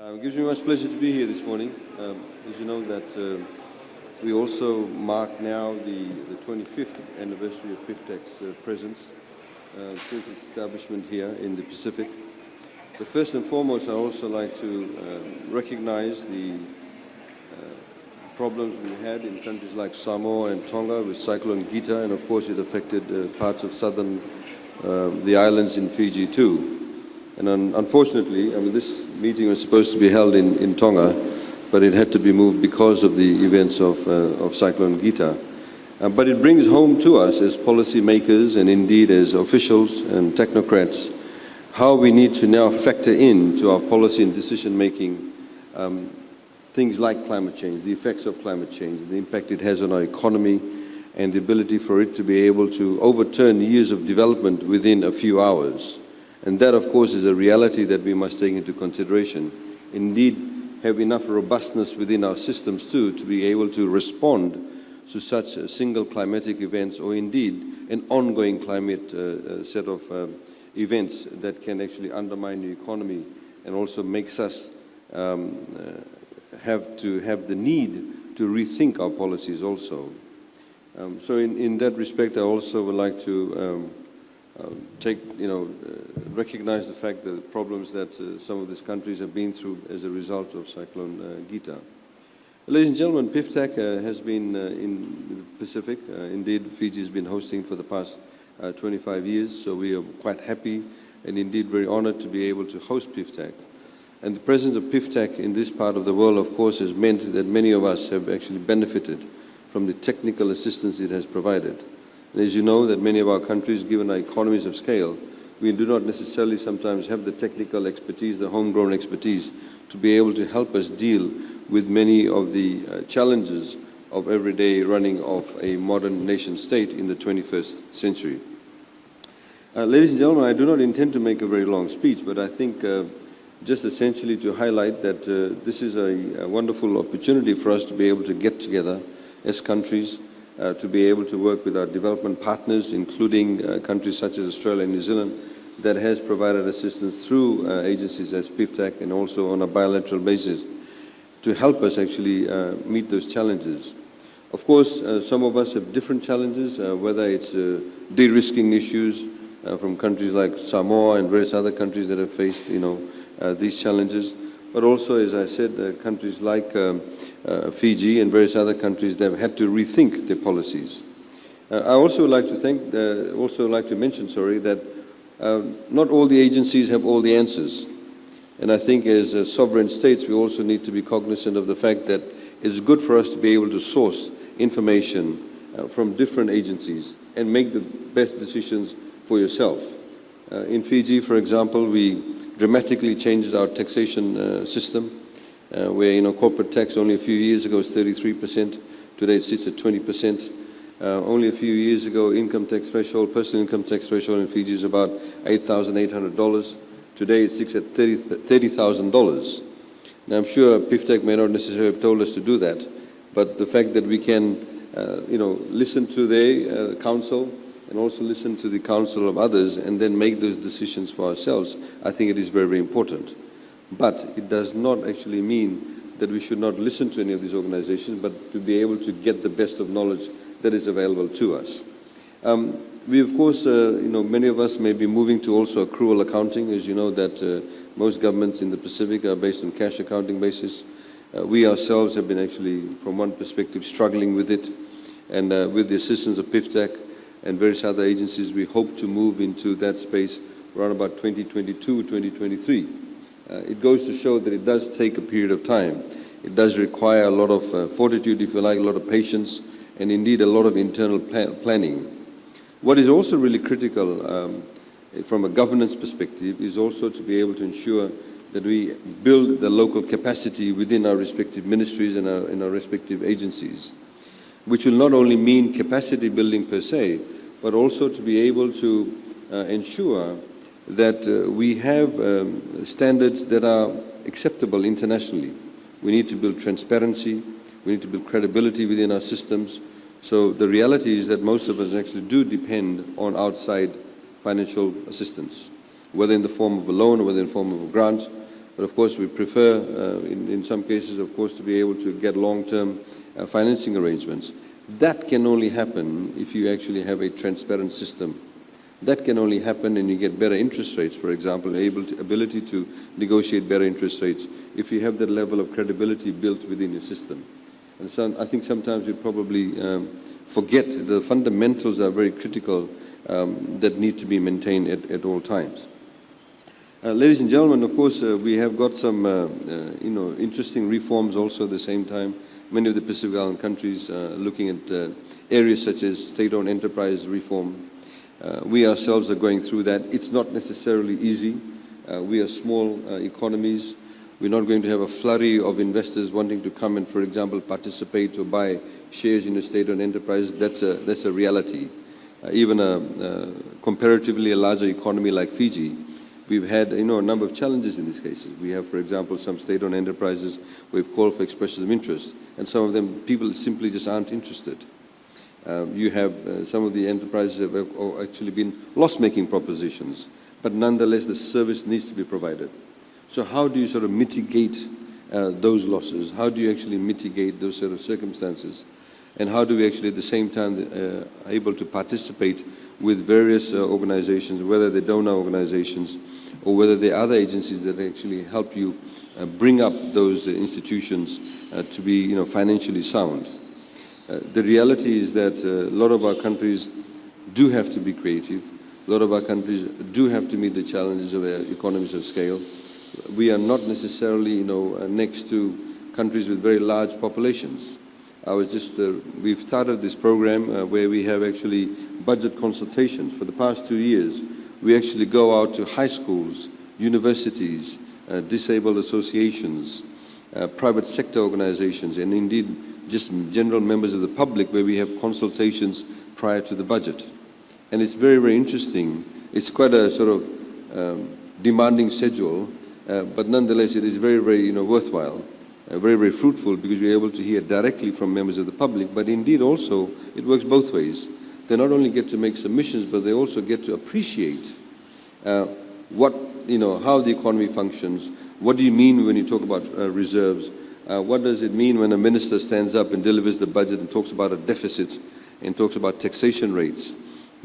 It gives me much pleasure to be here this morning. As you know that we also mark now the 25th anniversary of PIFTAC's presence since its establishment here in the Pacific. But first and foremost, I also like to recognize the problems we had in countries like Samoa and Tonga with Cyclone Gita, and of course it affected parts of southern the islands in Fiji too. And unfortunately, I mean, this meeting was supposed to be held in Tonga, but it had to be moved because of the events of Cyclone Gita. But it brings home to us as policy makers and indeed as officials and technocrats how we need to now factor into our policy and decision making things like climate change, the effects of climate change, the impact it has on our economy, and the ability for it to be able to overturn years of development within a few hours. And that, of course, is a reality that we must take into consideration. Indeed, have enough robustness within our systems too to be able to respond to such single climatic events, or indeed an ongoing climate set of events that can actually undermine the economy and also makes us have to have the need to rethink our policies also. So in that respect, I also would like to recognize the fact that the problems that some of these countries have been through as a result of Cyclone Gita. Ladies and gentlemen, PIFTAC has been in the Pacific. Indeed, Fiji has been hosting for the past 25 years, so we are quite happy and indeed very honored to be able to host PIFTAC. And the presence of PIFTAC in this part of the world, of course, has meant that many of us have actually benefited from the technical assistance it has provided. And as you know, that many of our countries, given our economies of scale, we do not necessarily sometimes have the technical expertise, the homegrown expertise, to be able to help us deal with many of the challenges of everyday running of a modern nation state in the 21st century. Ladies and gentlemen, I do not intend to make a very long speech, but I think just essentially to highlight that this is a wonderful opportunity for us to be able to get together as countries, to be able to work with our development partners, including countries such as Australia and New Zealand, that has provided assistance through agencies as PIFTAC and also on a bilateral basis to help us actually meet those challenges. Of course, some of us have different challenges, whether it's de-risking issues from countries like Samoa and various other countries that have faced, these challenges, but also, as I said, countries like Fiji and various other countries that have had to rethink their policies. I also would like to mention, that not all the agencies have all the answers. And I think as sovereign states, we also need to be cognizant of the fact that it's good for us to be able to source information from different agencies and make the best decisions for yourself. In Fiji, for example, we dramatically changed our taxation system, where corporate tax only a few years ago was 33%. Today it sits at 20%. Only a few years ago, income tax threshold, personal income tax threshold in Fiji is about $8,800. Today it sits at $30,000. Now I'm sure PIFTAC may not necessarily have told us to do that, but the fact that we can, listen to their counsel and also listen to the counsel of others and then make those decisions for ourselves, I think it is very, very important. But it does not actually mean that we should not listen to any of these organizations, but to be able to get the best of knowledge that is available to us. We, of course, many of us may be moving to also accrual accounting. As you know, that most governments in the Pacific are based on cash accounting basis. We ourselves have been actually, from one perspective, struggling with it. And with the assistance of PIFTAC and various other agencies, we hope to move into that space around about 2022, 2023. It goes to show that it does take a period of time. It does require a lot of fortitude, if you like, a lot of patience, and indeed a lot of internal planning. What is also really critical from a governance perspective is also to be able to ensure that we build the local capacity within our respective ministries and in our respective agencies, which will not only mean capacity building per se, but also to be able to ensure that we have standards that are acceptable internationally. We need to build transparency, we need to build credibility within our systems. So the reality is that most of us actually do depend on outside financial assistance, whether in the form of a loan or whether in the form of a grant. But of course, we prefer, in some cases, of course, to be able to get long-term financing arrangements. That can only happen if you actually have a transparent system. That can only happen and you get better interest rates, for example, ability to negotiate better interest rates if you have that level of credibility built within your system. And so I think sometimes we probably forget the fundamentals are very critical that need to be maintained at all times. Ladies and gentlemen, of course, we have got some interesting reforms also at the same time. Many of the Pacific Island countries looking at areas such as state-owned enterprise reform. We ourselves are going through that. It's not necessarily easy. We are small economies. We're not going to have a flurry of investors wanting to come and, for example, participate or buy shares in a state-owned enterprise. That's a reality. Even a comparatively a larger economy like Fiji, we've had a number of challenges in these cases. We have, for example, some state-owned enterprises we've called for expressions of interest, and some of them people simply just aren't interested. You have some of the enterprises have actually been loss-making propositions, but nonetheless the service needs to be provided. So how do you sort of mitigate those losses? How do you actually mitigate those sort of circumstances? And how do we actually at the same time able to participate with various organizations, whether they're donor organizations or whether there are other agencies that actually help you bring up those institutions to be financially sound? The reality is that a lot of our countries do have to be creative. A lot of our countries do have to meet the challenges of economies of scale. We are not necessarily, next to countries with very large populations. We've started this program where we have actually budget consultations. For the past 2 years, we actually go out to high schools, universities, disabled associations, private sector organizations, and indeed just general members of the public where we have consultations prior to the budget. And it's very, very interesting. It's quite a sort of demanding schedule, but nonetheless it is very, very worthwhile, very, very fruitful because we're able to hear directly from members of the public, but indeed also it works both ways. They not only get to make submissions, but they also get to appreciate how the economy functions. What do you mean when you talk about reserves? What does it mean when a minister stands up and delivers the budget and talks about a deficit and talks about taxation rates?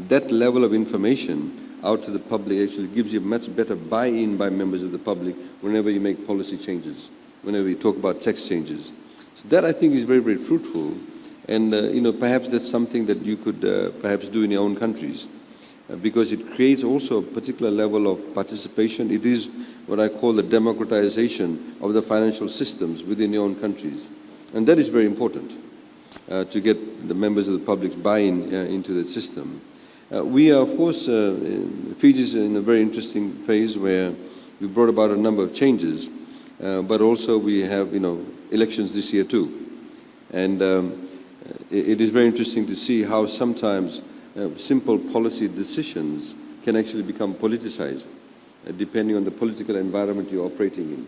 That level of information out to the public actually gives you much better buy-in by members of the public whenever you make policy changes, whenever you talk about tax changes. So that I think is very, very fruitful. And perhaps that's something that you could perhaps do in your own countries because it creates also a particular level of participation. It is what I call the democratization of the financial systems within your own countries. And that is very important to get the members of the public's buy-in into the system. We are, of course, Fiji is in a very interesting phase where we brought about a number of changes, but also we have, elections this year too. And it is very interesting to see how sometimes simple policy decisions can actually become politicized, depending on the political environment you're operating in.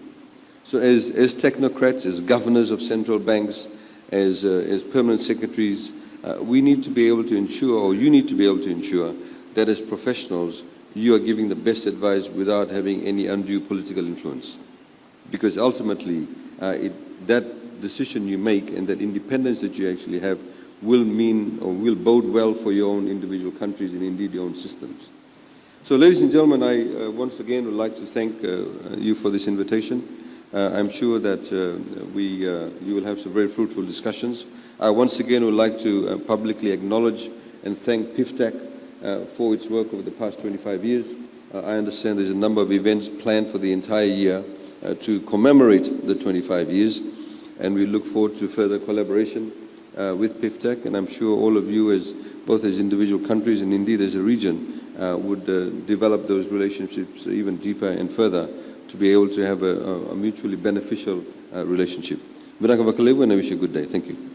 So as technocrats, as governors of central banks, as permanent secretaries, we need to be able to ensure, or you need to be able to ensure, that as professionals, you are giving the best advice without having any undue political influence. Because ultimately, that decision you make and that independence that you actually have will mean or will bode well for your own individual countries and indeed your own systems. So ladies and gentlemen, I once again would like to thank you for this invitation. I'm sure that you will have some very fruitful discussions. I once again would like to publicly acknowledge and thank PIFTAC for its work over the past 25 years. I understand there's a number of events planned for the entire year to commemorate the 25 years, and we look forward to further collaboration with PIFTAC, and I'm sure all of you, both as individual countries and indeed as a region, would develop those relationships even deeper and further to be able to have a mutually beneficial relationship. And I wish you a good day. Thank you.